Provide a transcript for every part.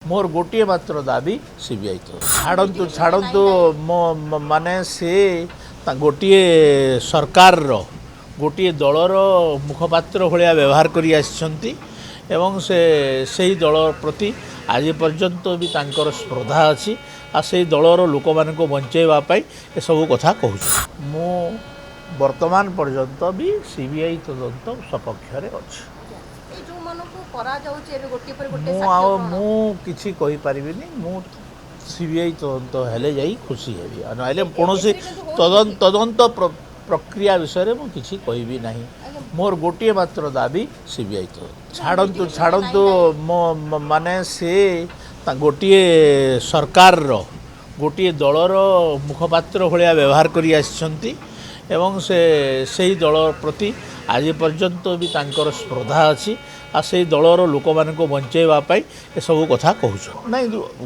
मोर गोटे मात्र दाबी सीबीआई तो छाड़ू छाड़ू माने से गोटे सरकार गोटे दलर मुखपात्र भाया व्यवहार करी आसिछंती एवं से दल प्रति आज पर्यंत भी तांकर स्पर्धा अच्छी आ से दलर लोक मान को बंचाइवाई ए सब कथा कहूँ मु वर्तमान पर्यंत भी सीबीआई तदंत सपक्ष अच्छी मुझे कहीपरि मु सीबीआई तदंत हेले जाई खुशी हेबी ना कौन तदंत प्रक्रिया विषय में किसी कहबी ना मोर गोटे मात्र दाबी सीबीआई तो छाड़ू छाड़ू माने से गोटे सरकार गोटे दलर मुखपात्र भाया व्यवहार करी आसिछंती एवं से दल प्रति आज पर्यंत भी तांकर स्पर्धा अच्छी आ से दलर लोक मान को बंचाइवाई ए सब कथा कहूँ ना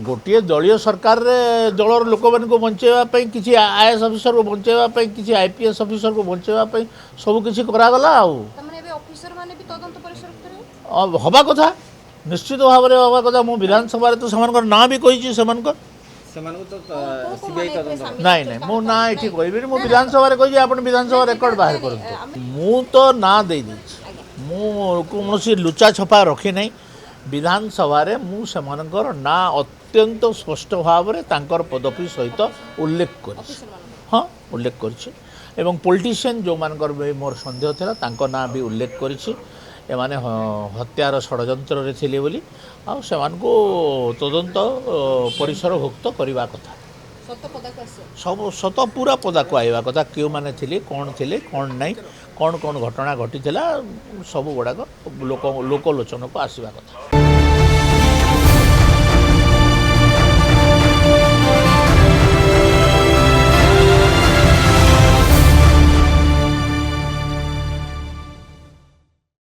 गोटे दलीय सरकार रे दलर लोक मान को बंचाइवाई किसी आईएएस अफिसर को बंचाइवाई किसी आईपीएस अफिसर को बंचाइवाई सब किसी करागला हवा कथा निश्चित भाव में हवा कथा मु विधानसभा तो से ना भी कही से नाई नाई मो ना ये कह विधानसभा कही आप विधानसभा रेकर्ड बाहर करूँ मु तो ना दे कौन लुचा छपा रखी ना विधानसभा मुझे ना अत्यंत स्पष्ट भाव में तांकर पदवी सहित उल्लेख कर हाँ उल्लेख कर पॉलिटिशियन जो मानकर मोर सन्देह था तांको ना भी उल्लेख करिछि एमाने हत्यार षड्यंत्र रे थिले बोली आ सेमानको तदंत परिसरभुक्त करवा कथा सब सत पूरा पदाक आइबा कथा क्यों माने थिले कौन नहीं कौन घटना घटी सब गुड़ाक लोकलोचन को आसवा कथा।